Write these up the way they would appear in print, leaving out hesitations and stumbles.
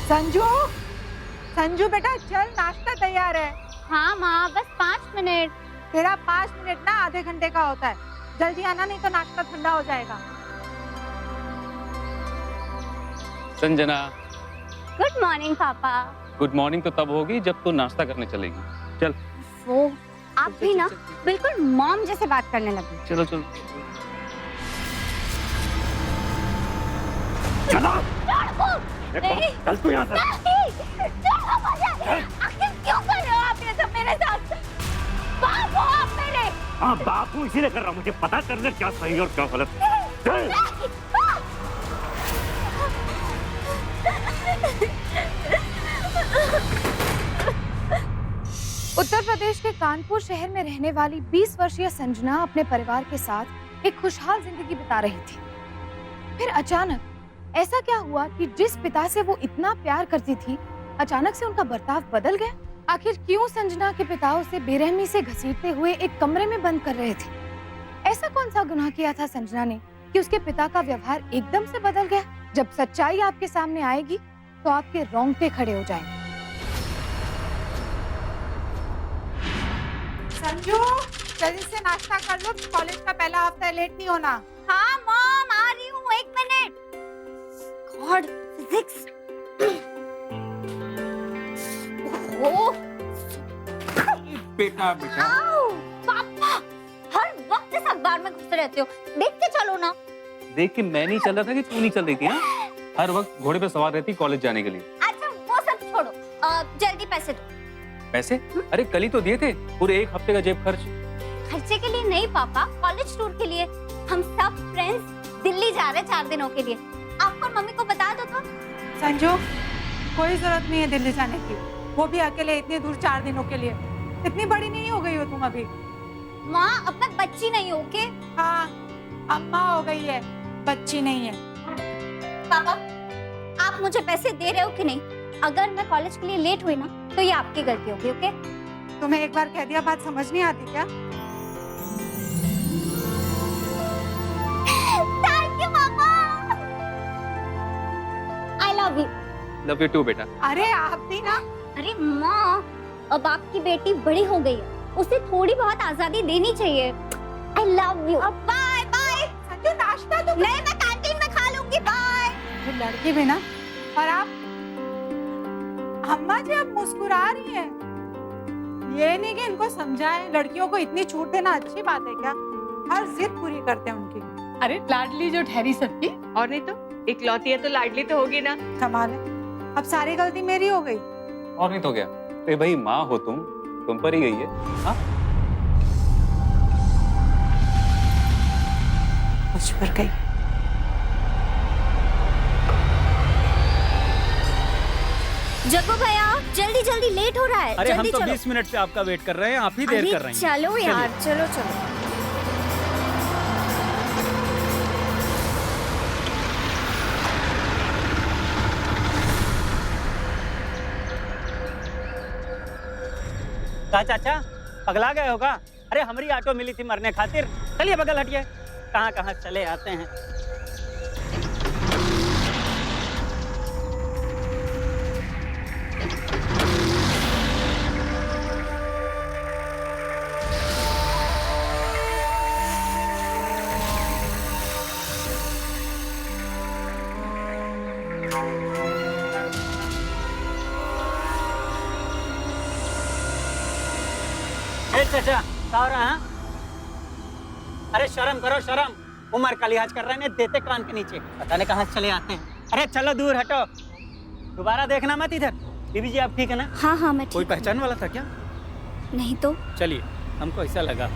संजू, संजू बेटा चल, नाश्ता तैयार है। हाँ माँ, बस 5 मिनट। तेरा 5 मिनट ना आधे घंटे का होता है, जल्दी आना नहीं तो नाश्ता ठंडा हो जाएगा। संजना। गुड मॉर्निंग पापा। गुड मॉर्निंग तो तब होगी जब तू नाश्ता करने चलेगी। चल। वो आप भी ना बिल्कुल मॉम जैसे बात करने लगी। चलो चलो। चल तू यहाँ से। आखिर क्यों कर रहे हो आप ये सब मेरे साथ? बाप हो आप मेरे। हाँ बाप हूँ, इसीलिए कर रहा हूँ। मुझे पता करना क्या सही और क्या गलत। चल। उत्तर प्रदेश के कानपुर शहर में रहने वाली 20 वर्षीय संजना अपने परिवार के साथ एक खुशहाल जिंदगी बिता रही थी। फिर अचानक ऐसा क्या हुआ कि जिस पिता से वो इतना प्यार करती थी, अचानक से उनका बर्ताव बदल गया। आखिर क्यों संजना के पिता उसे बेरहमी से घसीटते हुए एक कमरे में बंद कर रहे थे? ऐसा कौन सा गुनाह किया था संजना ने कि उसके पिता का व्यवहार एकदम से बदल गया? जब सच्चाई आपके सामने आएगी तो आपके रोंगटे खड़े हो जाएंगे। संजू जल्दी से नाश्ता कर लो, कॉलेज का पहला हफ्ता है, लेट नहीं होना। हाँ मॉम, आ रही हूँ, 1 मिनट। God, physics. ओह बेटा बेटा। आओ, पापा हर वक्त इस अखबार में घुसे रहते हो, देख के चलो ना। देख के मैं नहीं चल रहा था कि तू नहीं चल रही थी? हाँ, हर वक्त घोड़े पे सवार रहती कॉलेज जाने के लिए। अच्छा वो सब छोड़ो, जल्दी पैसे दो। पैसे? अरे कल ही तो दिए थे, पूरे 1 हफ्ते का जेब खर्च। खर्चे के लिए नहीं पापा, कॉलेज टूर के लिए। हम सब फ्रेंड्स दिल्ली जा रहे हैं 4 दिनों के लिए। आपको मम्मी को बता दो तो। संजू कोई जरूरत नहीं है दिल्ली जाने की, वो भी अकेले इतनी दूर 4 दिनों के लिए। इतनी बड़ी नहीं हो गई हो तुम अभी। माँ अब मैं बच्ची नहीं हूँ, ओके? हाँ अम्मा हो गई है, बच्ची नहीं है। पापा आप मुझे पैसे दे रहे हो कि नहीं? अगर मैं कॉलेज के लिए लेट हुई ना तो ये आपकी गलती होगी, ओके? तुम्हें एक बार कह दिया बात समझ नहीं आती क्या? थैंक यू पापा। I love you. Love you too बेटा। अरे आप भी ना। अरे माँ, अब आपकी बेटी बड़ी हो गई है, उसे थोड़ी बहुत आजादी देनी चाहिए। I love you. Bye bye. Sanju नाश्ता तो नहीं, मैं कैंटीन में खा लूंगी। बाय। ये लड़की भी ना। और आप अम्मा जी अब मुस्कुरा रही हैं। ये नहीं कि इनको समझाएं, लड़कियों को इतनी छूट देना अच्छी बात है क्या? हर जिद पूरी करते हैं उनकी। अरे लाडली जो ठहरी सबकी, और नहीं तो इकलौती है तो लाडली तो होगी ना। कमाल है, अब सारी गलती मेरी हो गई। और नहीं तो क्या? तो भाई माँ हो तुम पर ही गई है। हाँ मुझ पर गई। जग्गू भैया जल्दी जल्दी, लेट हो रहा है। अरे हम जल्दी तो चलो। 20 मिनट से आपका वेट कर रहे हैं, आप ही देर कर रही हैं। चलो यार, चलो चलो। चाचा पगला गए होगा। अरे हमारी ऑटो मिली थी मरने खातिर। चलिए बगल हटिए, कहाँ कहाँ चले आते हैं। चाचा क्या हो रहा है? अरे शर्म करो शर्म, उम्र का लिहाज कर रहे हैं, देते कान के नीचे। पता नहीं कहाँ चले आते हैं। अरे चलो दूर हटो, दोबारा देखना मत इधर। बीबी जी आप ठीक है ना? हाँ हाँ मैं कोई ठीक। पहचान वाला था क्या? नहीं तो। चलिए, हमको ऐसा लगा।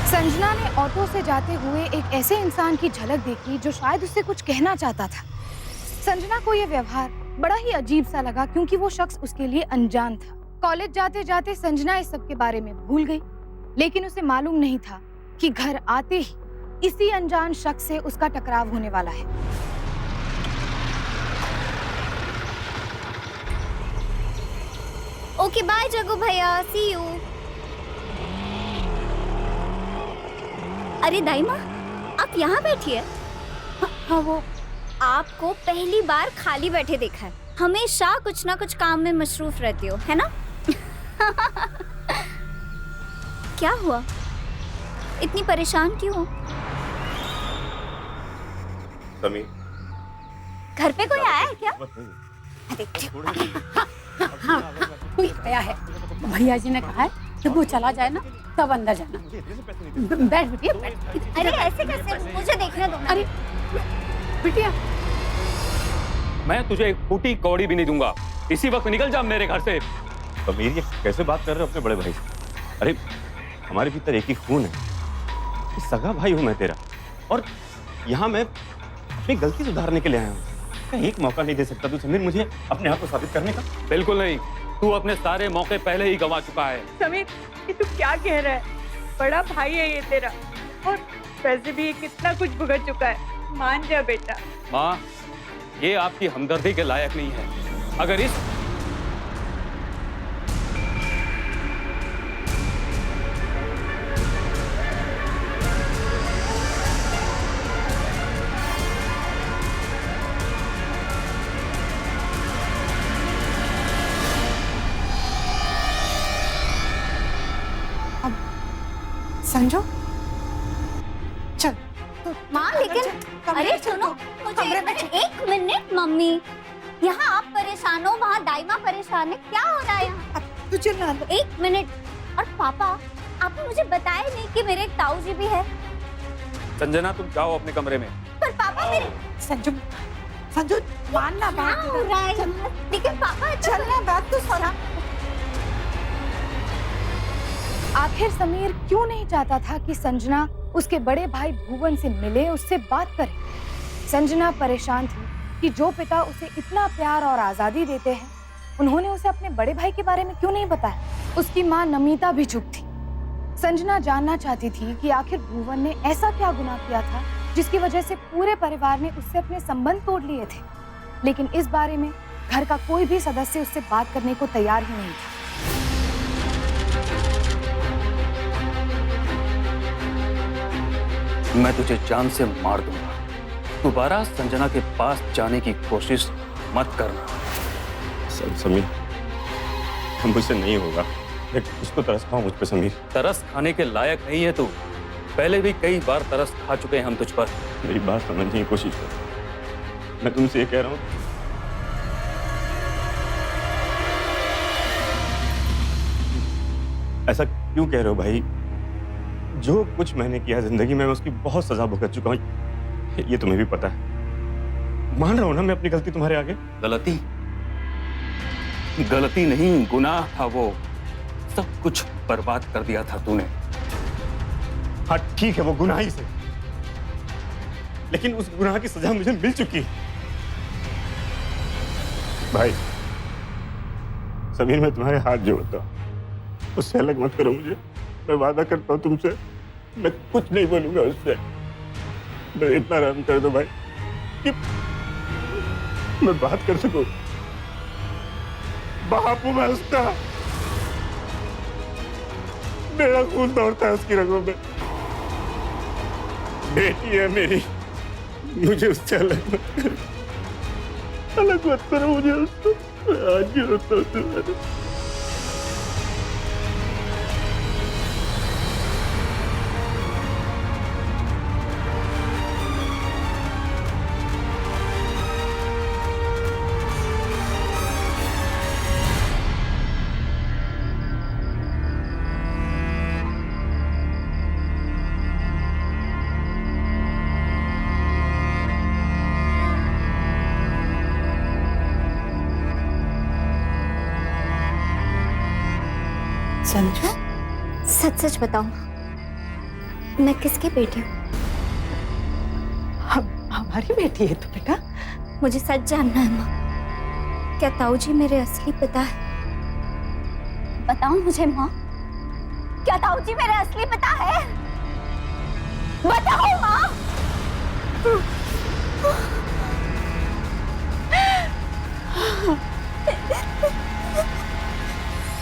संजना ने ऑटो से जाते हुए एक ऐसे इंसान की झलक देखी जो शायद उससे कुछ कहना चाहता था। संजना को यह व्यवहार बड़ा ही अजीब सा लगा क्योंकि वो शख्स उसके लिए अनजान था। कॉलेज जाते जाते संजना इस सब के बारे में भूल गई, लेकिन उसे मालूम नहीं था कि घर आते ही इसी अनजान शख्स से उसका टकराव होने वाला है। ओके बाय जग्गू भैया, सी यू। अरे दाई माँ, आप यहाँ बैठिए। हाँ वो आपको पहली बार खाली बैठे देखा है। हमेशा कुछ ना कुछ काम में मशरूफ रहती हो, है ना? क्या हुआ? इतनी परेशान क्यों हो? समीर, घर पे कोई आया है क्या? कोई आया है। भैया जी ने कहा है कि वो चला जाए ना तब अंदर जाना। बैठ बिटिया बैठ। अरे ऐसे कैसे? मुझे देखने दो ना। अरे बिटिया, मैं तुझे एक फूटी कौड़ी भी नहीं दूंगा। इसी वक्त निकल जा मेरे घर से। समीर, ये कैसे बात कर रहे हो अपने बड़े भाई से? अरे हमारे भीतर एक ही खून है। सगा भाई हूं मैं तेरा, और यहाँ मैं अपनी गलती सुधारने के लिए आया हूँ। क्या एक मौका नहीं दे सकता तू समीर मुझे अपने आप को साबित करने का? बिल्कुल नहीं, तू अपने सारे मौके पहले ही गंवा चुका है। समीर, ये तू क्या कह रहा है? बड़ा भाई है ये तेरा, और वैसे भी ये कितना कुछ भुगत चुका है। मान जा बेटा। माँ, ये आपकी हमदर्दी के लायक नहीं है। अगर इस संजू चल तो माँ लेकिन कमरे अरे में चल सुनो, तो, मुझे कमरे में एक मिनट मम्मी। यहाँ आप परेशान हो, वहाँ दाइमा परेशान है। क्या हो रहा है यहाँ? अब तू चिल्ला ले। एक मिनट। और पापा, आपने मुझे बताया नहीं कि मेरे एक ताऊ जी भी है। संजना, तुम जाओ अपने कमरे में। पर पापा मेरे संजू संजू मानना क्या बात हो रहा है यहाँ? लेकिन पापा चलना बात तो सुना। आखिर समीर क्यों नहीं चाहता था कि संजना उसके बड़े भाई भुवन से मिले, उससे बात करे? संजना परेशान थी कि जो पिता उसे इतना प्यार और आजादी देते हैं, उन्होंने उसे अपने बड़े भाई के बारे में क्यों नहीं बताया। उसकी माँ नमिता भी चुप थी। संजना जानना चाहती थी कि आखिर भुवन ने ऐसा क्या गुनाह किया था जिसकी वजह से पूरे परिवार ने उससे अपने संबंध तोड़ लिए थे। लेकिन इस बारे में घर का कोई भी सदस्य उससे बात करने को तैयार ही नहीं था। मैं तुझे जान से मार दूंगा। दोबारा संजना के पास जाने की कोशिश मत करना। समीर, मुझसे नहीं होगा। कुछ तो तरस खाओ मुझ पे समीर। तरस खाने के लायक नहीं है तू। पहले भी कई बार तरस खा चुके हैं हम तुझ पर। मेरी बात समझने की कोशिश कर। मैं तुमसे ये कह रहा हूँ, ऐसा क्यों कह रहे हो भाई? जो कुछ मैंने किया जिंदगी में, मैं उसकी बहुत सजा भुगत चुका हूँ। ये तुम्हें भी पता है। मान रहा हूं ना मैं अपनी गलती तुम्हारे आगे। गलती नहीं, गुनाह था वो। सब कुछ बर्बाद कर दिया था तूने। हाँ ठीक है, वो गुनाह ही से, लेकिन उस गुनाह की सजा मुझे मिल चुकी है। भाई समीर, मैं तुम्हारे हाथ जोड़ता हूं, उससे अलग मत करो मुझे। मैं वादा करता हूँ तुमसे, मैं कुछ नहीं बोलूंगा उससे। मैं इतना रहम कर दो भाई कि मैं बात कर सकूं। बाप हूं मैं उसका, मेरा खून दौड़ता है उसकी रगों में। बेटी है मेरी, मुझे उससे अलग मत करो मुझे उससे। आज जोड़ता हूं तुम्हारे। संजू, सच सच बताओ, मैं किसकी बेटी हूँ? हमारी बेटी है तू बेटा। मुझे सच जानना है माँ। क्या ताऊ जी मेरे असली पिता है? बताओ मुझे माँ, क्या ताऊ जी मेरे असली पिता है? बताओ माँ।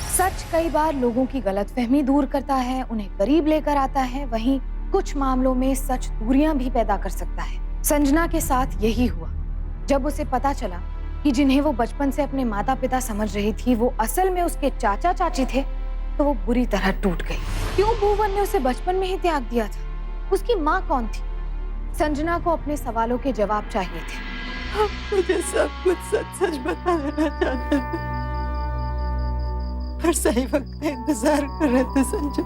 सच कई बार लोगों की गलतफहमी दूर करता है, उन्हें करीब लेकर आता है। वहीं कुछ मामलों में सच दूरियां भी पैदा कर सकता है। संजना के साथ यही हुआ। जब उसे पता चला कि जिन्हें वो बचपन से अपने माता पिता समझ रही थी वो असल में उसके चाचा चाची थे, तो वो बुरी तरह टूट गई। क्यों भुवन ने उसे बचपन में ही त्याग दिया था? उसकी माँ कौन थी? संजना को अपने सवालों के जवाब चाहिए थे। मुझे सब कुछ सच सच बता देना चाहते थे, पर सही वक्त का इंतजार कर रहे थे संजू।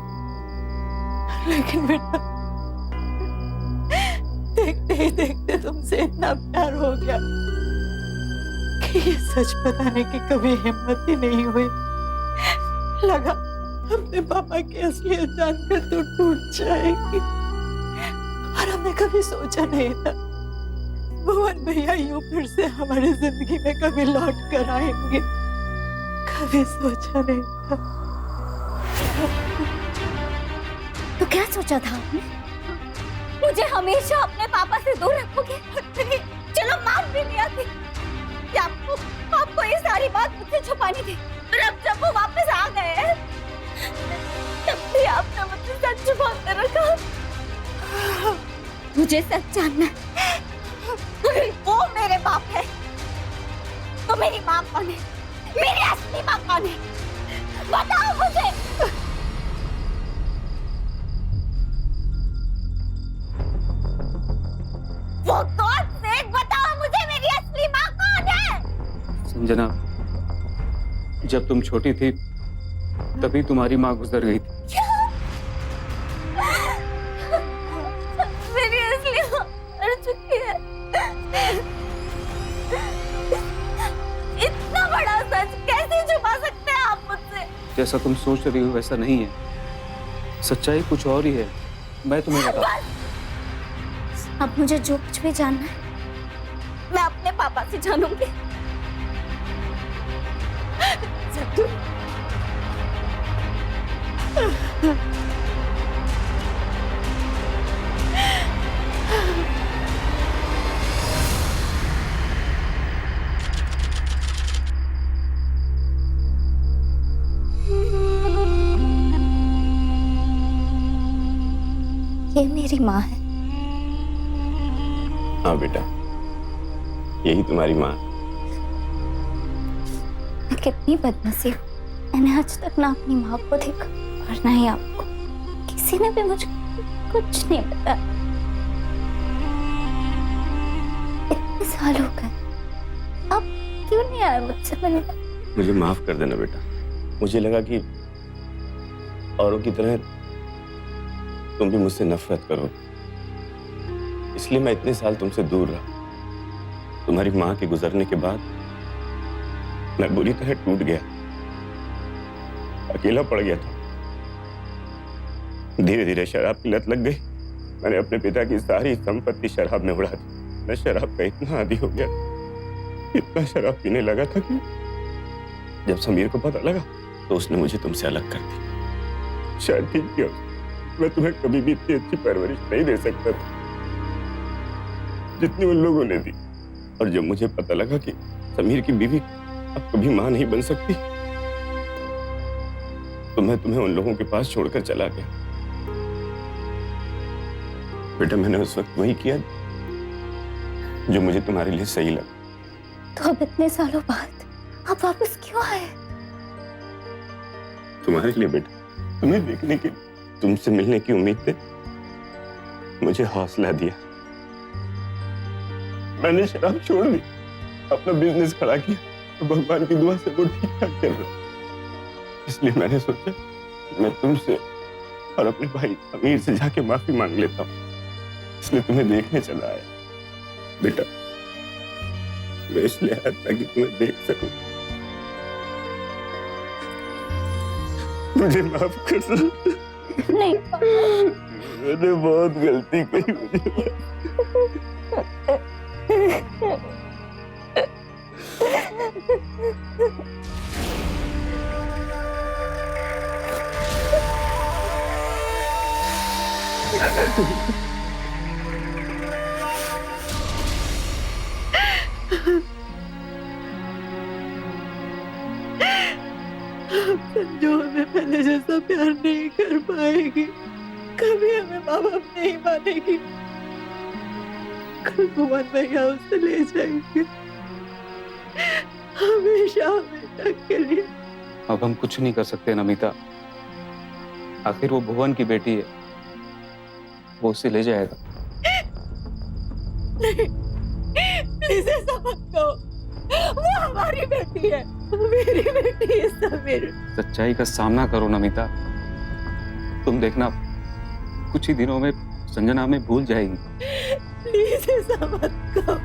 लेकिन बेटा, देखते ही देखते तुमसे इतना प्यार हो गया कि ये सच बताने की कभी हिम्मत ही नहीं हुई। लगा अपने पापा की असलियत जानकर तो टूट जाएगी, और हमने कभी सोचा नहीं था भुवन भैया यूं फिर से हमारी जिंदगी में कभी लौट कर आएंगे। कभी सोचा नहीं था। तो क्या सोचा था आपने? मुझे हमेशा अपने पापा से दूर रखोगे? चलो माफ भी नहीं आती कि आपको ये सारी बात मुझसे छुपानी थी। और अब जब वो वापस आ गए तब भी आपने मुझसे सच छुपा कर रखा। मुझे सच जानना है। अगर वो मेरे बाप है तो मेरी माँ कौन है? मेरी असली माँ कौन है? बताओ मुझे। वो कौन से? बताओ मुझे, मेरी असली माँ कौन है? संजना, जब तुम छोटी थी तभी तुम्हारी माँ गुजर गई थी। मेरी असली माँ मर चुकी है। इतना बड़ा सच कैसे छुपा सकते हैं आप मुझसे? जैसा तुम सोच रही हो वैसा नहीं है, सच्चाई कुछ और ही है। मैं तुम्हें बता। अब मुझे जो कुछ भी जानना है मैं अपने पापा से जानूंगी। ये मेरी माँ है। हाँ बेटा, यही तुम्हारी माँ। मैं कितनी बदनसीब हूँ। मैंने आज तक ना अपनी माँ को देखा और ना ही आपको। किसी ने भी मुझे कुछ नहीं बताया। इतने साल हो गए, आप क्यों नहीं आए मुझसे मिलने? मुझे माफ कर देना बेटा। मुझे लगा कि औरों की तरह तुम भी मुझसे नफरत करो, इसलिए मैं इतने साल तुमसे दूर रहा। तुम्हारी माँ के गुजरने के बाद मैं बुरी तरह टूट गया, अकेला पड़ गया था। धीरे धीरे शराब की लत लग गई। मैंने अपने पिता की सारी संपत्ति शराब में उड़ा दी। मैं शराब का इतना आदी हो गया, इतना शराब पीने लगा था कि जब समीर को पता लगा तो उसने मुझे तुमसे अलग कर दिया। शायद ठीक किया, मैं तुम्हें कभी भी इतनी अच्छी परवरिश नहीं दे सकता था जितनी उन लोगों ने दी। और जब मुझे पता लगा कि समीर की बीवी अब कभी मां नहीं बन सकती तो मैं तुम्हें उन लोगों के पास छोड़कर चला गया। बेटा, मैंने उस वक्त वही किया जो मुझे तुम्हारे लिए सही लगा। तो अब इतने सालों बाद आप वापस क्यों आए? तुम्हारे लिए बेटा, तुम्हें देखने की, तुमसे मिलने की उम्मीद ने मुझे हौसला दिया। मैंने शराब छोड़ दी, अपना बिजनेस खड़ा किया और भगवान की दुआ से वो ठीक ठाक चल रहा। इसलिए मैंने सोचा मैं तुमसे और अपने भाई अमीर से जाके माफी मांग लेता हूँ। इसलिए तुम्हें देखने चला आया। बेटा, मैं इसलिए आया था कि तुम्हें देख सकूं। मुझे माफ कर दो। नहीं मैंने बहुत गलती की। मुझे संजू हमें पहले जैसा प्यार नहीं कर पाएगी। कभी हमें माँ बाप नहीं मानेगी। कल भुवन भैया उसे ले जाएंगे, हमेशा हमेशा के लिए। अब हम कुछ नहीं कर सकते नमिता, आखिर वो भुवन की बेटी है, वो उसे ले जाएगा। नहीं, प्लीज ऐसा मत कहो, वो हमारी बेटी है, मेरी बेटी है समीर। सच्चाई का सामना करो नमिता, तुम देखना कुछ ही दिनों में संजना हमें भूल जाएगी। प्लीज ऐसा मत कहो,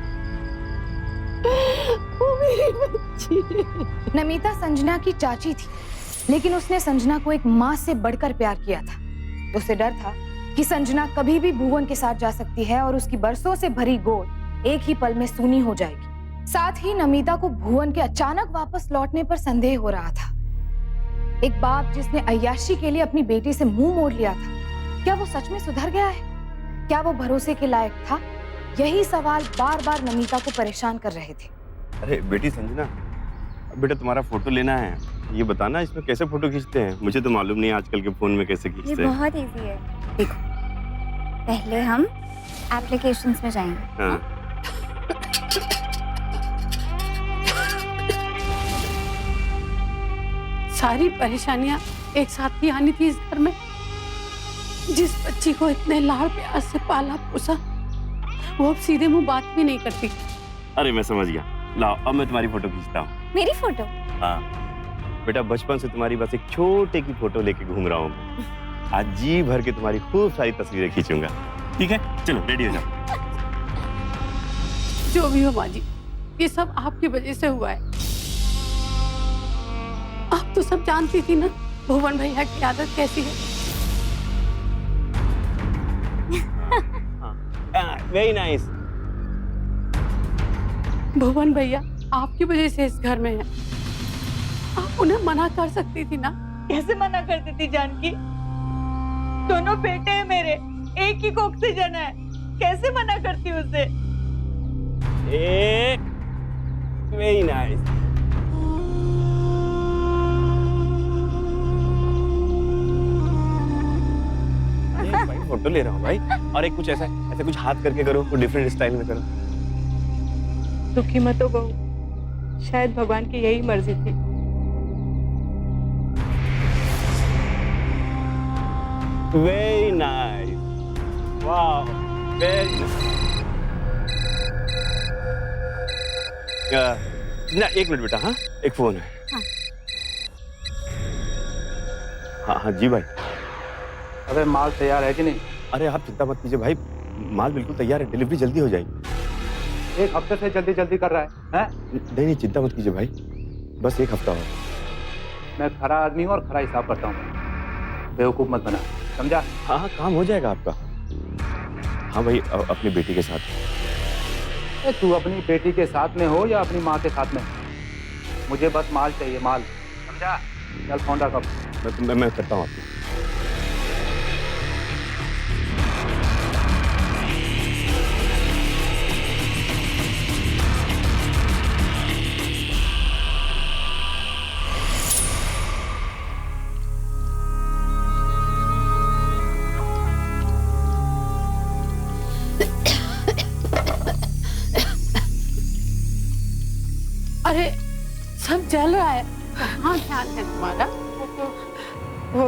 वो मेरी बच्ची है। नमिता संजना की चाची थी, लेकिन उसने संजना को एक माँ से बढ़कर प्यार किया था। उसे डर था कि संजना कभी भी भुवन के साथ जा सकती है और उसकी बरसों से भरी गोद एक ही पल में सूनी हो जाएगी। साथ ही नमिता को भुवन के अचानक वापस लौटने पर संदेह हो रहा था। एक बाप जिसने अय्याशी के लिए अपनी बेटी से मुंह मोड़ लिया था, क्या वो सच में सुधर गया है? क्या वो भरोसे के लायक था? यही सवाल बार बार नमिता को परेशान कर रहे थे। अरे बेटी संजना, बेटा तुम्हारा फोटो लेना है, ये बताना इसमें कैसे फोटो खींचते हैं? मुझे तो मालूम नहीं आजकल के फोन में कैसे ये खींचते हैं। बहुत इजी है। देखो, पहले हम एप्लीकेशंस में जाएंगे। हाँ। सारी परेशानियां एक साथ ही आनी थी इस घर में। जिस बच्ची को इतने लाड़ प्यार से पाला पोसा, वो अब सीधे मुंह बात भी नहीं करती। अरे मैं समझ गया, लाओ अब मैं तुम्हारी फोटो खींचता हूँ। मेरी फोटो? हाँ बेटा, बचपन से तुम्हारी बस एक छोटे की फोटो लेके घूम रहा हूँ मैं। आज जी भर के तुम्हारी खूब सारी तस्वीरें खींचूंगा। ठीक है, चलो रेडी हो जाओ। जो भी हो माँ जी, ये सब आपकी वजह से हुआ है। आप तो सब जानती थी ना भुवन भैया की आदत कैसी है। Very nice. भुवन भैया आपकी वजह से इस घर में है। आप उन्हें मना कर सकती थी ना। कैसे मना करती थी जानकी? दोनों बेटे हैं मेरे, एक ही कोख से जना है, कैसे मना करती उसे? Very nice. भाई फोटो ले रहा हूँ भाई, और एक कुछ ऐसा ऐसा कुछ हाथ करके करो, कुछ डिफरेंट स्टाइल में करो। दुखी मत हो बहू, शायद भगवान की यही मर्जी थी। वेरी नाइस, वाह, वेरी ना, एक मिनट बेटा। हाँ एक फोन है। हाँ हाँ जी भाई। अबे माल तैयार है कि नहीं? अरे आप चिंता मत कीजिए भाई, माल बिल्कुल तैयार है, डिलीवरी जल्दी हो जाएगी। एक हफ्ते से जल्दी जल्दी कर रहा है? नहीं नहीं चिंता मत कीजिए भाई, बस एक हफ्ता और। मैं खरा आदमी हूँ और खरा हिसाब करता हूँ, बेवकूफ मत बना, समझा? हाँ हाँ काम हो जाएगा आपका। हाँ भाई अपनी बेटी के साथ। तू अपनी बेटी के साथ में हो या अपनी माँ के साथ में, मुझे बस माल चाहिए, माल, समझा? चल फोन रख अब। मैं करता हूँ आपको। अरे सब जल रहा है, कहाँ ध्यान है तुम्हारा? वो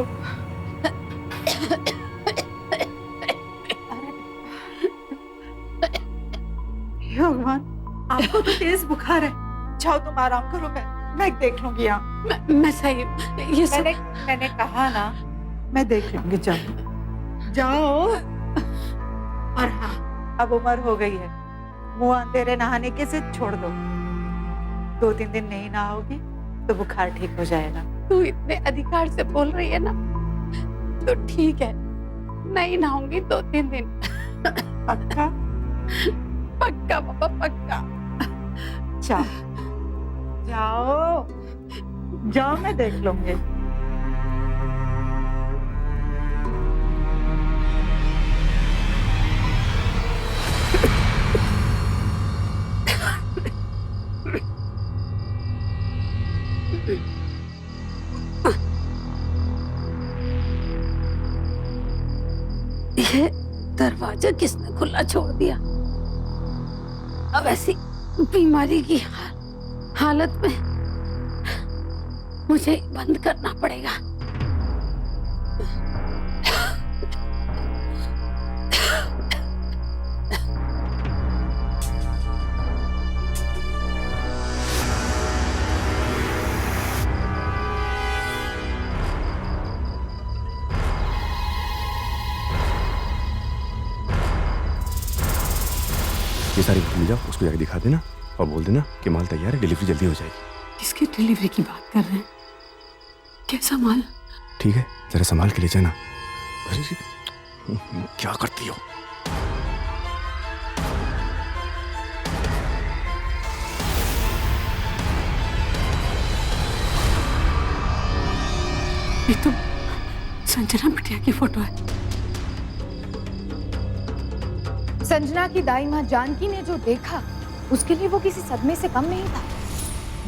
हे भगवान, आपको तो तेज बुखार है। जाओ तुम आराम करो, मैं देख लूंगी यहाँ। मैं सही, ये सब मैंने कहा ना, मैं देख लूंगी, जाओ जाओ। और हाँ, अब उम्र हो गई है, मुंह अंधेरे नहाने के से छोड़ दो। 2-3 दिन नहीं नहाओगी तो बुखार ठीक हो जाएगा। तू इतने अधिकार से बोल रही है ना, तो ठीक है, नहीं नहाऊंगी 2-3 दिन। पक्का? पक्का पापा पक्का। जाओ जाओ जाओ, मैं देख लूंगी। ये दरवाजा किसने खुला छोड़ दिया? अब ऐसी बीमारी की हालत में मुझे बंद करना पड़ेगा। ये सारी भूल जाओ, उसको जाके दिखा देना और बोल देना कि माल तैयार है, डिलीवरी जल्दी हो जाएगी। किसकी डिलीवरी की बात कर रहे हैं? कैसा माल? ठीक है, जरा संभाल के ले जाना। अरे क्या करती हो? ये तो संजना बिटिया की फोटो है। संजना की दाई माँ जानकी ने जो देखा उसके लिए वो किसी सदमे से कम नहीं था।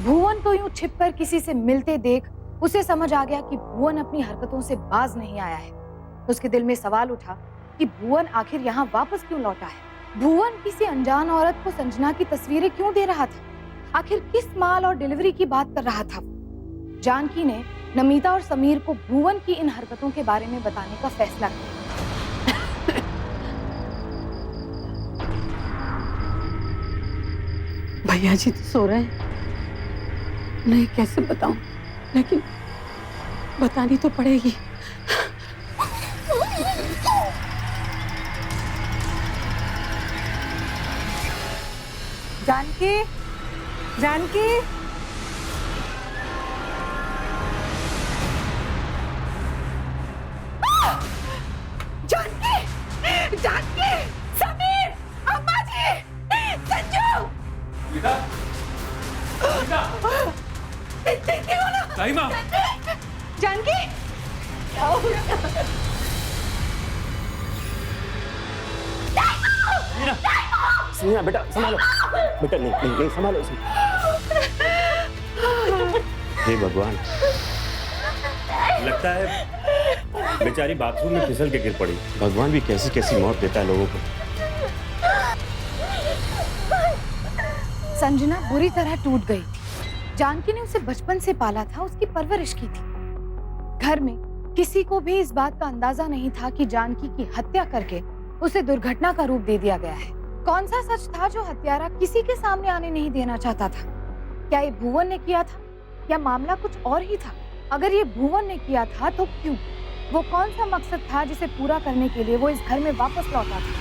भुवन को यूं छिपकर किसी से मिलते देख उसे समझ आ गया कि भुवन अपनी हरकतों से बाज नहीं आया है। उसके दिल में सवाल उठा कि भुवन आखिर यहाँ वापस क्यों लौटा है। भुवन किसी अनजान औरत को संजना की तस्वीरें क्यों दे रहा था? आखिर किस माल और डिलीवरी की बात कर रहा था? जानकी ने नमिता और समीर को भुवन की इन हरकतों के बारे में बताने का फैसला किया। भैया जी तो सो रहे हैं, नहीं कैसे बताऊं, लेकिन बतानी तो पड़ेगी। जानकी, जानकी, जानकी, जानकी, समीर, अम्मा जी, संजू, जानकी, सुनिए बेटा, संभालो बेटा, नहीं नहीं नहीं, संभालो। हे भगवान, लगता है बेचारी बाथरूम में फिसल के गिर पड़ी। भगवान भी कैसी कैसी मौत देता है लोगों को। संजना बुरी तरह टूट गई थी। जानकी ने उसे बचपन से पाला था, उसकी परवरिश की थी। घर में किसी को भी इस बात का अंदाजा नहीं था कि जानकी की हत्या करके उसे दुर्घटना का रूप दे दिया गया है। कौन सा सच था जो हत्यारा किसी के सामने आने नहीं देना चाहता था? क्या ये भुवन ने किया था या मामला कुछ और ही था? अगर ये भुवन ने किया था तो क्यों? वो कौन सा मकसद था जिसे पूरा करने के लिए वो इस घर में वापस लौटा था?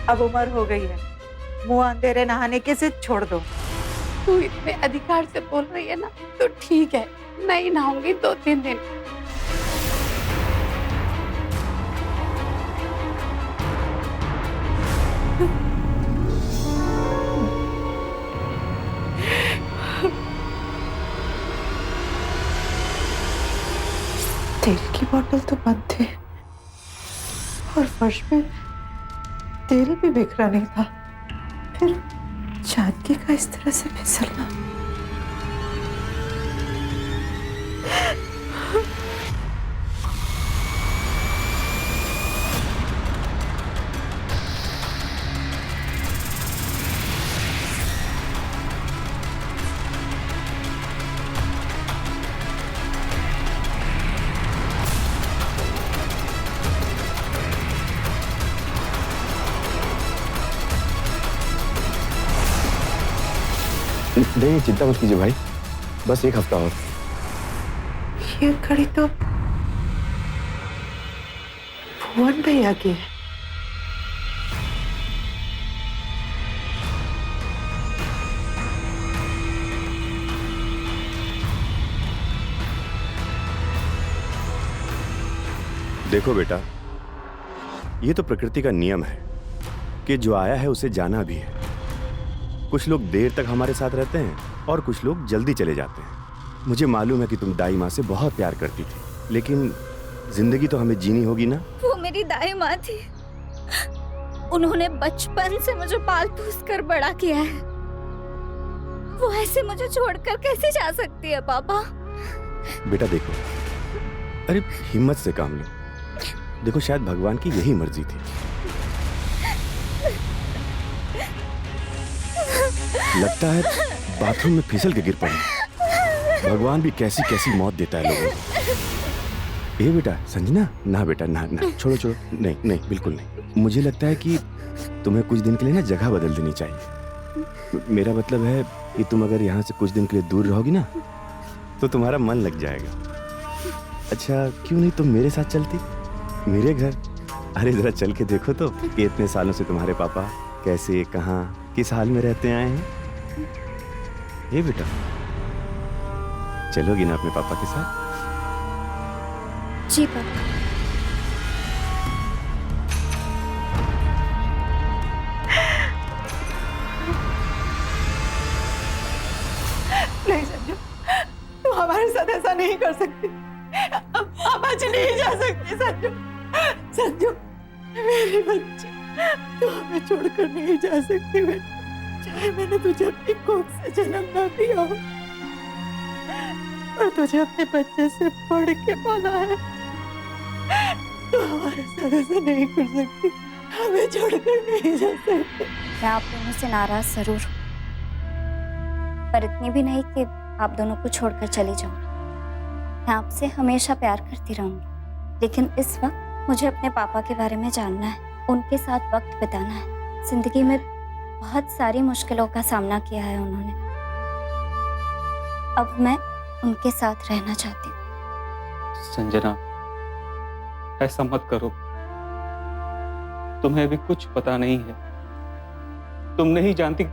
अब उम्र हो गई है, मुंह अंधेरे नहाने की जिद छोड़ दो। तू इतने अधिकार से बोल रही है ना, तो ठीक है, नहीं नहाऊंगी 2-3 दिन। तेल की बोतल तो बंद थे और फर्श में तेल भी बिखरा नहीं था, फिर जानकी का इस तरह से फिसलना। नहीं, चिंता मत कीजिए भाई, बस 1 हफ्ता और। ये घड़ी तो भुवन भैया की है। देखो बेटा, ये तो प्रकृति का नियम है कि जो आया है उसे जाना भी है। कुछ लोग देर तक हमारे साथ रहते हैं और कुछ लोग जल्दी चले जाते हैं। मुझे मालूम है कि तुम दाई माँ से बहुत प्यार करती थी, लेकिन जिंदगी तो हमें जीनी होगी ना। वो मेरी दाई माँ थी। उन्होंने बचपन से मुझे पाल पोस कर बड़ा किया है। वो ऐसे मुझे छोड़कर कैसे जा सकती है पापा? बेटा देखो, अरे हिम्मत से काम लो। देखो शायद भगवान की यही मर्जी थी। लगता है बाथरूम में फिसल के गिर पड़े। भगवान भी कैसी कैसी मौत देता है लोगों को। ये बेटा संजना, ना बेटा ना ना, छोड़ो छोड़ो, नहीं नहीं बिल्कुल नहीं। मुझे लगता है कि तुम्हें कुछ दिन के लिए ना जगह बदल देनी चाहिए। मेरा मतलब है कि तुम अगर यहाँ से कुछ दिन के लिए दूर रहोगी ना तो तुम्हारा मन लग जाएगा। अच्छा क्यों नहीं तुम मेरे साथ चलती मेरे घर? अरे जरा चल के देखो तो कि इतने सालों से तुम्हारे पापा कैसे, कहाँ, किस हाल में रहते आए हैं। ये बेटा चलोगी ना अपने पापा के साथ? जी पापा। नहीं संजू, तुम हमारे साथ ऐसा नहीं कर सकती। अब आज नहीं जा सकती संजू। संजू मेरे बच्चे, तू हमें छोड़कर नहीं जा सकती बेटा। चाहे मैंने तुझे अपनी कोख से जन्म न दिया हो, पर तुझे अपने बच्चे से पढ़ के पाला है। तू हमारे साथ ऐसा नहीं कर सकती। हमें छोड़कर नहीं जा सकती। मैं आप दोनों से नाराज जरूर हूँ, पर इतनी भी नहीं कि आप दोनों को छोड़कर चली जाऊं। मैं आपसे हमेशा प्यार करती रहूंगी, लेकिन इस वक्त मुझे अपने पापा के बारे में जानना है, उनके साथ वक्त बिताना है। जिंदगी में बहुत सारी मुश्किलों का सामना किया है उन्होंने। अब मैं उनके साथ रहना चाहती हूँ। संजना ऐसा मत करो। तुम्हें अभी कुछ पता नहीं है। तुम नहीं जानती।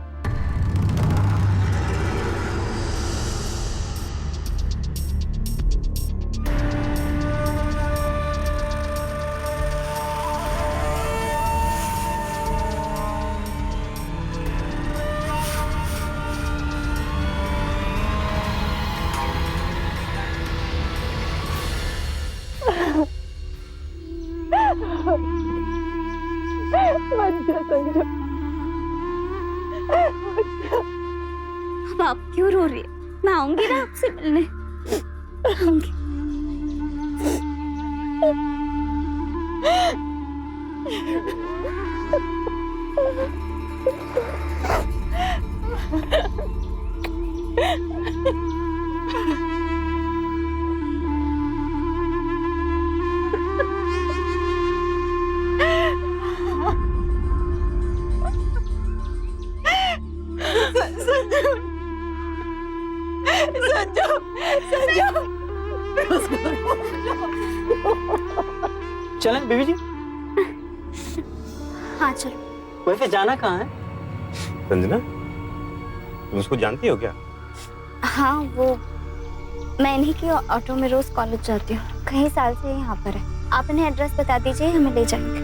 अब आप क्यों रो रही है? मैं आऊंगी ना आपसे मिलने। आऊंगी। चलें बीवी जी? हाँ चलो। वैसे जाना कहाँ है? संजना तुम उसको जानती हो क्या? हाँ वो मैं इन्हीं की ऑटो में रोज कॉलेज जाती हूँ। कई साल से यहाँ पर है। आप इन्हें एड्रेस बता दीजिए, हमें ले जाएंगे।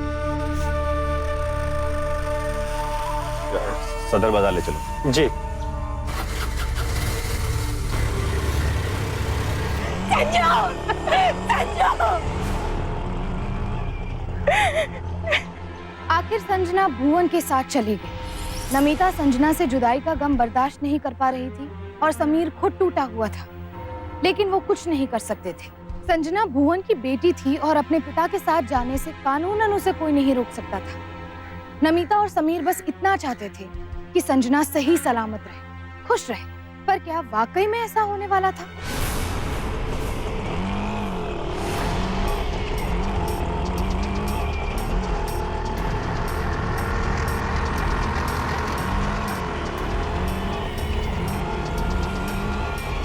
सदर बाजार ले चलो। जी। आखिर संजना भुवन के साथ चली गई। नमिता संजना से जुदाई का गम बर्दाश्त नहीं कर पा रही थी और समीर खुद टूटा हुआ था, लेकिन वो कुछ नहीं कर सकते थे। संजना भुवन की बेटी थी और अपने पिता के साथ जाने से कानूनन उसे कोई नहीं रोक सकता था। नमिता और समीर बस इतना चाहते थे कि संजना सही सलामत रहे, खुश रहे। पर क्या वाकई में ऐसा होने वाला था?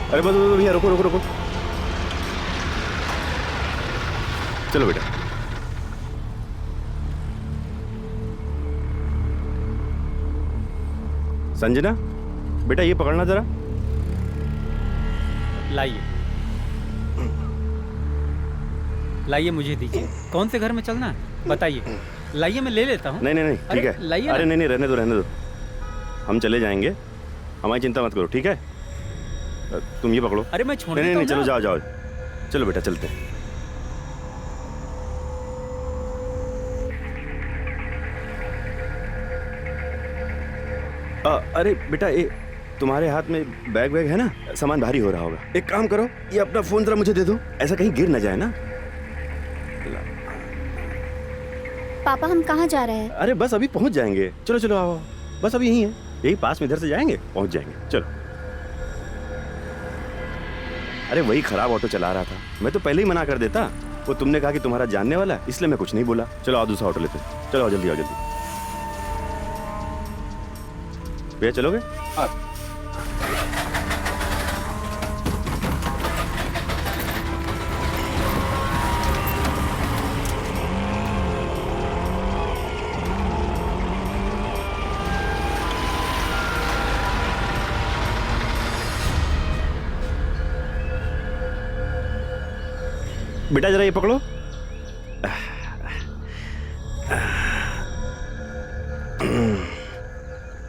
अरे बस भैया रुको रुको रुको, चलो बेटा। संजना बेटा ये पकड़ना जरा। लाइए लाइए, मुझे दीजिए। कौन से घर में चलना है बताइए, लाइए मैं ले लेता हूँ। नहीं नहीं नहीं ठीक है। लाइए। अरे नहीं नहीं रहने दो रहने दो, हम चले जाएंगे, हमारी चिंता मत करो ठीक है। तुम ये पकड़ो। अरे मैं छोड़ नहीं नहीं देता नहीं, चलो हूँ ना। जाओ जाओ, चलो बेटा चलते हैं। अरे बेटा, ये तुम्हारे हाथ में बैग वैग है ना, सामान भारी हो रहा होगा। एक काम करो, ये अपना फोन जरा मुझे दे दो, ऐसा कहीं गिर ना जाए ना। पापा हम कहाँ जा रहे हैं? अरे बस अभी पहुंच जाएंगे, चलो चलो आओ, बस अभी यही है, यही पास में, इधर से जाएंगे पहुंच जाएंगे, चलो। अरे वही खराब ऑटो चला रहा था, मैं तो पहले ही मना कर देता, वो तुमने कहा कि तुम्हारा जानने वाला है, इसलिए मैं कुछ नहीं बोला। चलो आओ दूसरा ऑटो लेते हैं, चलो आओ जल्दी आओ जल्दी। भैया चलोगे? बेटा जरा ये पकड़ो।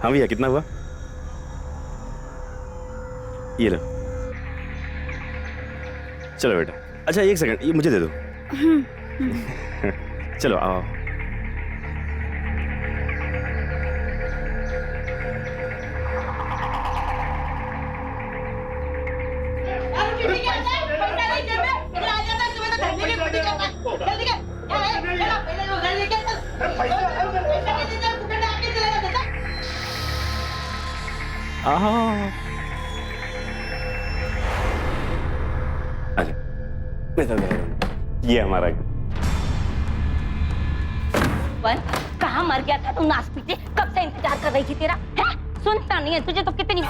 हाँ भैया, कितना हुआ? ये लो। चलो बेटा, अच्छा एक सेकंड, ये मुझे दे दो। चलो आओ। ये हमारा कहाँ मर गया था तू नाच पीटे? कब से इंतजार कर रही थी तेरा, है? सुनता नहीं है तुझे तो कितनी।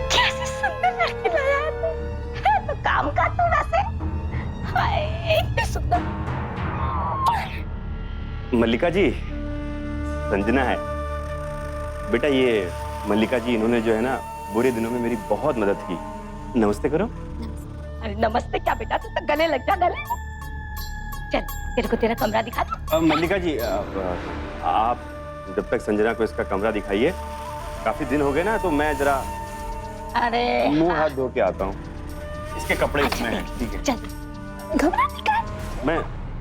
कैसे सुंदर लड़की लाया है तू, है तो काम का थोड़ा से। हाय इतनी सुंदर। मल्लिका जी, संजना है बेटा, ये मल्लिका जी, इन्होंने जो है ना बुरे दिनों में मेरी बहुत मदद की। नमस्ते करो। अरे नमस्ते क्या बेटा, तू तो गले लग जा, गले। चल तेरे को तेरा कमरा दिखा दो। मल्लिका जी, आप जब तक संजना को इसका कमरा दिखाइए, काफी दिन हो गए ना, तो मैं जरा अरे मुंह हाथ धो के आता हूँ। इसके कपड़े इसमें हैं, ठीक है? चल घबरा नहीं कर, मैं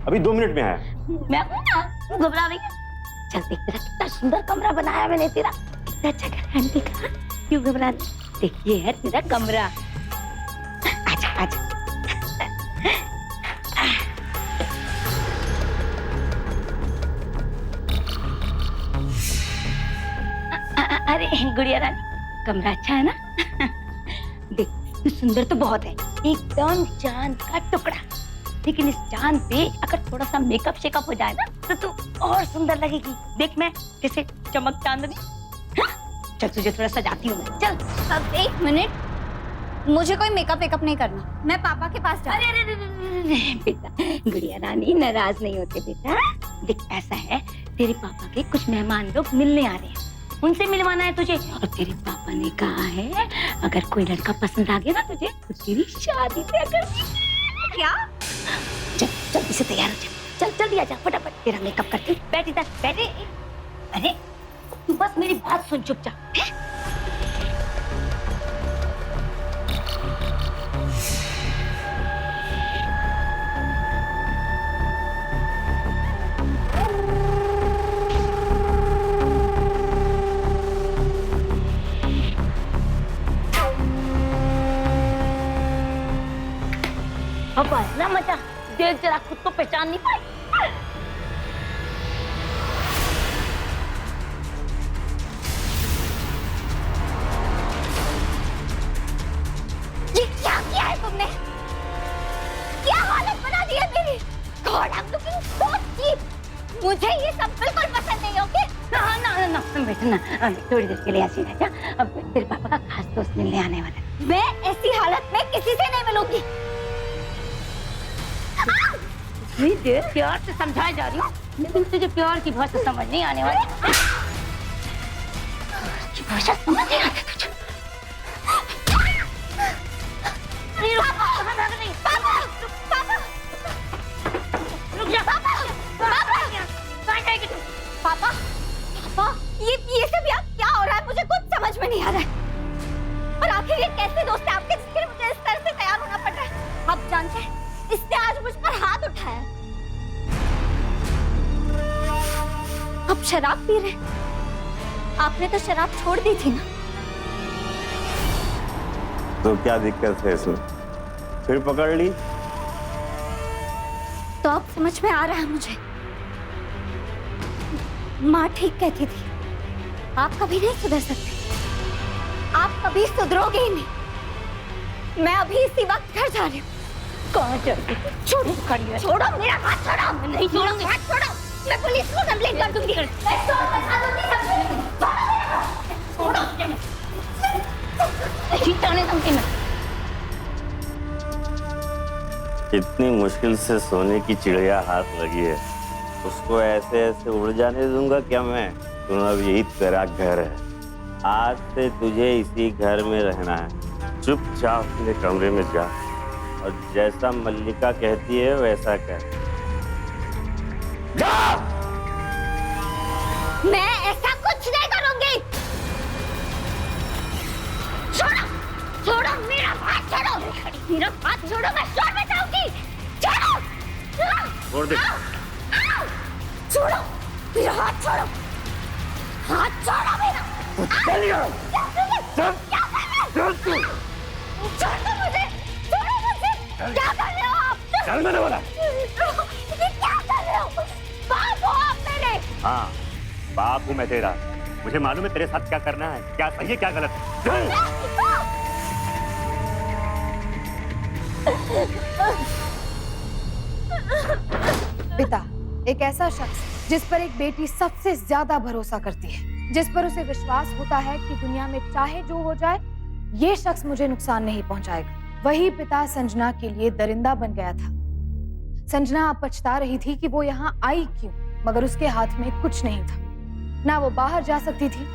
अभी 2 मिनट में आया। मैं हूं ना, तू घबरा रही है। चल देख तेरा कितना सुंदर कमरा बनाया मैंने, तेरा कितना अच्छा घर है, देखा? क्यों घबरा रही? देख ये है तेरा कमरा। आजा आजा। अरे गुड़िया रानी, कमरा अच्छा है ना? देख तू सुंदर तो बहुत है, एकदम चांद का टुकड़ा, लेकिन इस चांद पे अगर थोड़ा सा मेकअप शेकअप हो जाए ना तो तू और सुंदर लगेगी। देख मैं कैसे चमक चांदनी। हाँ? चल तुझे थोड़ा सजाती हूँ मैं। चल अब 1 मिनट, मुझे कोई मेकअप वेकअप नहीं करना, मैं पापा के पास जा। अरे बेटा, गुड़िया रानी नाराज नहीं होते बेटा। देख ऐसा है, तेरे पापा के कुछ मेहमान लोग मिलने आ रहे हैं, उनसे मिलवाना है तुझे। और तेरे पापा ने कहा है अगर कोई लड़का पसंद आ गया ना तुझे, तो तेरी शादी तय कर दी। क्या? चल जल्दी से तैयार हो जा, चल जल्दी आ जा फटाफट, तेरा मेकअप करती। बैठ इधर बैठे। अरे तू बस मेरी बात सुन चुपचाप। अब ना मजा देख, जरा खुद को पहचान नहीं पाई। ये क्या किया है तुमने? क्या हालत बना दी है मेरी? God, I'm looking so cheap. मुझे ये सब बिल्कुल पसंद नहीं, ओके? ना बेटा ना, थोड़ी देर के लिए ऐसी रह जा। अब तेरे पापा का खास दोस्त मिलने आने वाला है। मैं ऐसी हालत में किसी से नहीं मिलूंगी। इतनी देर प्यार से समझाई जा रही हूँ, लेकिन तुझे प्यार की भाषा समझ नहीं आने वाली। की भाषा समझ नहीं आती तुझे। अरे पापा, कहाँ भाग रही? पापा, रुक जा। पापा, कहाँ जाएगी तू? पापा, पापा, ये सब यहाँ क्या हो रहा है? मुझे कुछ समझ में नहीं आ रहा है। और आखिर ये कैसे दोस्त है आपके जिसके लिए मुझे इस तरह से तैयार होना पड़ रहा है? आप जानते हैं इसने आज मुझ पर हाथ उठाया। अब शराब पी रहे। आपने तो शराब छोड़ दी थी ना। तो क्या दिक्कत है इसमें? फिर पकड़ ली? तो अब समझ में आ रहा है मुझे। माँ ठीक कहती थी, आप कभी नहीं सुधर सकते, आप कभी सुधरोगे ही नहीं। मैं अभी इसी वक्त घर जा रही हूँ। कहाँ जा रही हो? छोड़ो, छोड़ो मेरा हाथ, छोड़ो। मैं नहीं छोड़ूंगी, हाथ छोड़ो। मैं पुलिस को कंप्लेंट कर दूंगी। मैं छोड़ बता दूंगी सब। छोड़ो, नहीं जाने दूंगी मैं। इतनी मुश्किल से सोने की चिड़िया हाथ लगी है, उसको ऐसे ऐसे उड़ जाने दूंगा क्या मैं? तुम अब यही तेरा घर है, आज से तुझे इसी घर में रहना है। चुपचाप अपने कमरे में जा और जैसा मल्लिका कहती है वैसा कर। जा! मैं ऐसा कुछ नहीं करूंगी। छोड़ो, छोड़ो मेरा हाथ, छोड़ो मेरा हाथ, छोड़ो। मैं शोर मचाऊंगी। छोड़ो, छोड़ दे। छोड़ो मेरा हाथ, छोड़ो हाथ, छोड़ो मेरा। चल यार, चल, चल तू। छोड़ दो मुझे, छोड़ो मुझे। क्या कर रहे हो आप? चल मैंने बोला। क्या कर रहे हो? बाप हो आप मेरे। हाँ, बाप हूँ मैं तेरा। मुझे मालूम है तेरे साथ क्या करना है, क्या सही है क्या गलत है। चल। पिता एक ऐसा शख्स जिस पर एक बेटी सबसे ज्यादा भरोसा करती है, जिस पर उसे विश्वास होता है कि दुनिया में चाहे जो हो जाए ये शख्स मुझे नुकसान नहीं पहुंचाएगा, वही पिता संजना के लिए दरिंदा बन गया था। संजना अब पछता रही थी कि वो यहाँ आई क्यों, मगर उसके हाथ में कुछ नहीं था। ना वो बाहर जा सकती थी,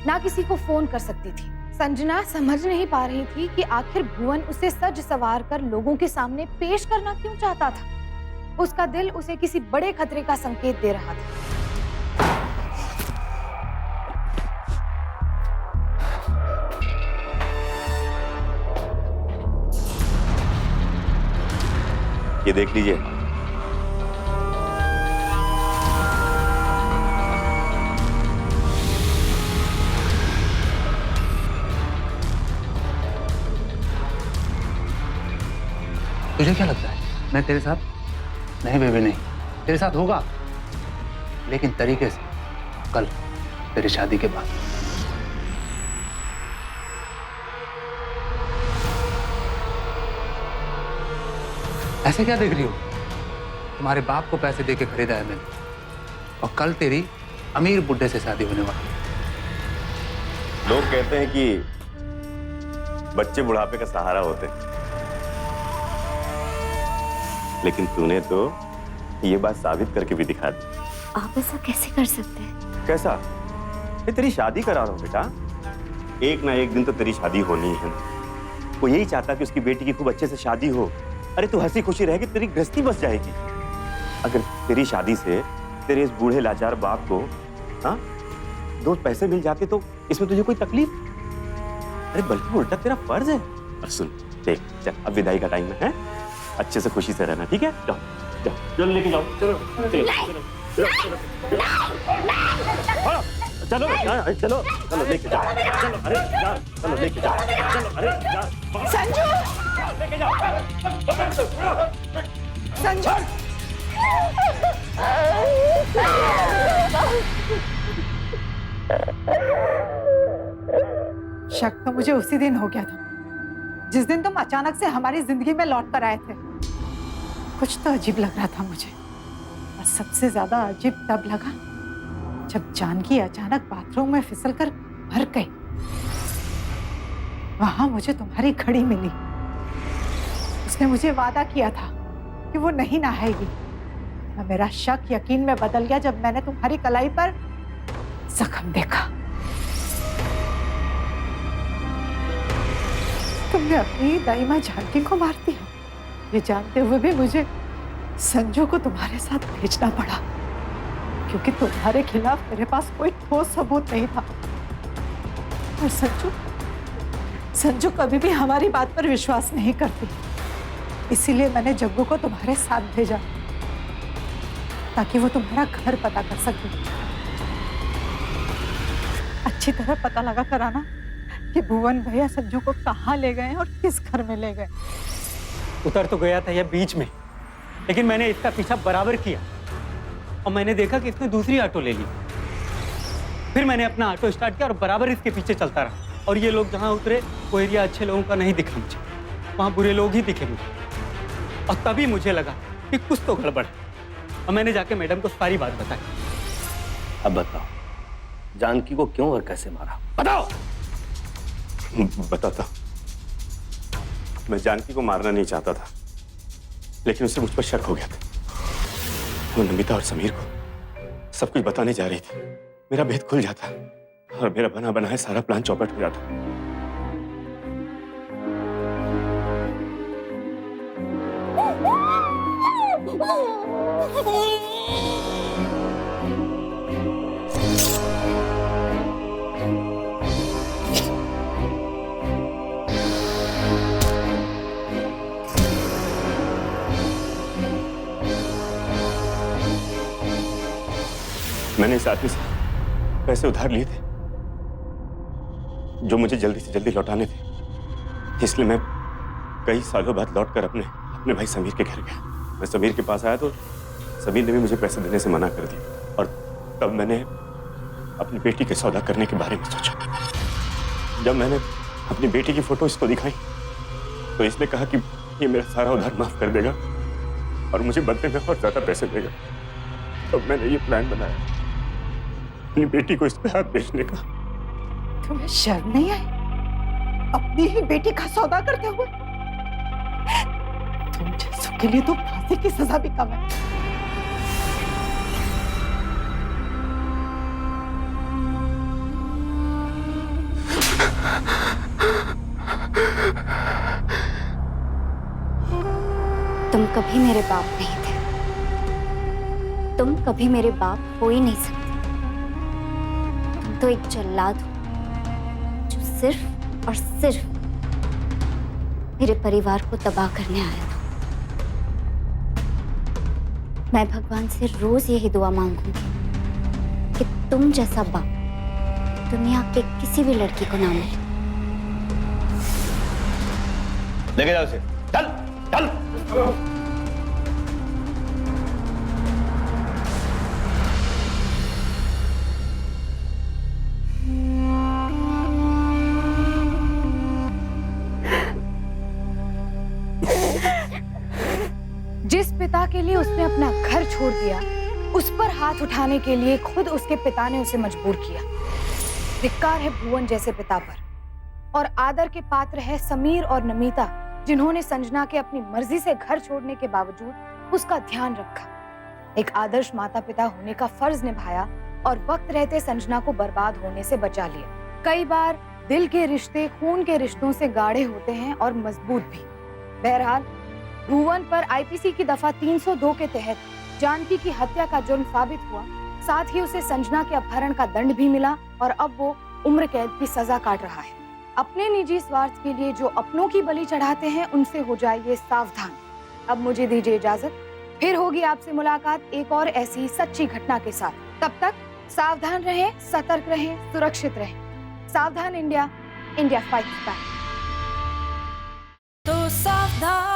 ना किसी को फोन कर सकती थी। संजना समझ नहीं पा रही थी कि आखिर भुवन उसे सज सवार कर लोगों के सामने पेश करना क्यों चाहता था। उसका दिल उसे किसी बड़े खतरे का संकेत दे रहा था। ये देख लीजिए। तुझे क्या लगता है मैं तेरे साथ? नहीं बेबी नहीं, तेरे साथ होगा लेकिन तरीके से, कल तेरी शादी के बाद। ऐसे क्या देख रही हो? तुम्हारे बाप को पैसे देके खरीदा है मैंने, और कल तेरी अमीर बुड्ढे से शादी होने वाली है। लोग कहते हैं कि बच्चे बुढ़ापे का सहारा होते हैं, लेकिन तूने तो ये बात साबित करके भी दिखा दी। आप ऐसा कैसे कर सकते हैं? कैसा? ये तेरी शादी करा रहा हूं बेटा, एक ना एक दिन तो तेरी शादी होनी है। वो यही चाहता कि उसकी बेटी की खूब अच्छे से शादी हो। अरे तू हंसी खुशी रहेगी, तेरी गृहस्थी बस जाएगी। अगर तेरी शादी से तेरे इस बूढ़े लाचार बाप को हाँ 2 पैसे मिल जाते तो इसमें तुझे कोई तकलीफ? अरे बल्कि उल्टा तेरा फर्ज है। और सुन देख, चल अब विदाई का टाइम है, अच्छे से खुशी से रहना, ठीक है? जाओ जाओ, चलो लेके जाओ, चलो चलो चलो चलो चलो चलो चलो लेके जाओ, चलो अरे जा, चलो लेके जाओ, चलो अरे जा, संजू, लेके जाओ, संजू, शक तो मुझे उसी दिन हो गया था जिस दिन तुम अचानक से हमारी जिंदगी में लौट कर आए थे। कुछ तो अजीब लग रहा था मुझे, और सबसे ज्यादा अजीब तब लगा जब जानकी अचानक बाथरूम में फिसलकर मर गई। वहां मुझे तुम्हारी घड़ी मिली। उसने मुझे वादा किया था कि वो नहीं नहाएगी, और मेरा शक यकीन में बदल गया जब मैंने तुम्हारी कलाई पर जख्म देखा। तुमने अपनी दाइमा जानकी को मार दिया, ये जानते हुए भी मुझे संजू को तुम्हारे साथ भेजना पड़ा क्योंकि तुम्हारे खिलाफ मेरे पास कोई ठोस सबूत नहीं था। और संजू कभी भी हमारी बात पर विश्वास नहीं करती, इसीलिए मैंने जग्गू को तुम्हारे साथ भेजा ताकि वो तुम्हारा घर पता कर सके। अच्छी तरह पता लगा कर आना कि भुवन भैया संजू को कहाँ ले गए और किस घर में ले गए। उतर तो गया था यह बीच में, लेकिन मैंने इसका पीछा बराबर किया और मैंने देखा कि इसने दूसरी ऑटो ले ली। फिर मैंने अपना ऑटो स्टार्ट किया और बराबर इसके पीछे चलता रहा। और ये लोग जहाँ उतरे वो एरिया अच्छे लोगों का नहीं दिखा मुझे, वहाँ बुरे लोग ही दिखे मुझे। और तभी मुझे लगा कि कुछ तो गड़बड़ है और मैंने जाके मैडम को सारी बात बताई। अब बताओ, जानकी को क्यों और कैसे मारा? बताओ। बताता। मैं जानकी को मारना नहीं चाहता था, लेकिन उसे मुझ पर शक हो गया था। वो नमिता और समीर को सब कुछ बताने जा रही थी। मेरा भेद खुल जाता और मेरा बना बनाया सारा प्लान चौपट हो जाता। मैंने इस आदमी से पैसे उधार लिए थे जो मुझे जल्दी से जल्दी लौटाने थे, इसलिए मैं कई सालों बाद लौटकर अपने भाई समीर के घर गया। मैं समीर के पास आया तो समीर ने भी मुझे पैसे देने से मना कर दिया और तब मैंने अपनी बेटी के सौदा करने के बारे में सोचा। जब मैंने अपनी बेटी की फोटो इसको दिखाई तो इसने कहा कि ये मेरा सारा उधार माफ कर देगा और मुझे बदले में और ज्यादा पैसे देगा। तब मैंने ये प्लान बनाया अपनी बेटी को इस पे हाथ बेचने का। तुम्हें शर्म नहीं आई अपनी ही बेटी का सौदा करते हुए? तुम जैसों के लिए तो फांसी की सजा भी कम है। तुम कभी मेरे बाप नहीं थे, तुम कभी मेरे बाप हो ही नहीं सकते। तुम तो एक जल्लाद हो जो सिर्फ और सिर्फ मेरे परिवार को तबाह करने आया था। मैं भगवान से रोज यही दुआ मांगूंगी कि तुम जैसा बाप दुनिया के किसी भी लड़की को ना मिले। लेके जाओ उसे। चल चल। जिस पिता के लिए उसने अपना घर छोड़ दिया, उस पर हाथ उठाने के लिए खुद उसके पिता ने उसे मजबूर किया। धिक्कार है भुवन जैसे पिता पर। और आदर के पात्र है समीर और नमिता, जिन्होंने संजना के अपनी मर्जी से घर छोड़ने के बावजूद उसका ध्यान रखा, एक आदर्श माता पिता होने का फर्ज निभाया और वक्त रहते संजना को बर्बाद होने से बचा लिया। कई बार दिल के रिश्ते खून के रिश्तों से गाढ़े होते हैं और मजबूत भी। बहरहाल भुवन पर आईपीसी की दफा 302 के तहत जानकी की हत्या का जुर्म साबित हुआ। साथ ही उसे संजना के अपहरण का दंड भी मिला और अब वो उम्र कैद की सजा काट रहा है। अपने निजी स्वार्थ के लिए जो अपनों की बलि चढ़ाते हैं उनसे हो जाइए सावधान। अब मुझे दीजिए इजाजत, फिर होगी आपसे मुलाकात एक और ऐसी सच्ची घटना के साथ। तब तक सावधान रहें, सतर्क रहें, सुरक्षित रहें। सावधान इंडिया, इंडिया फाइट्स बैक। तो सावधान।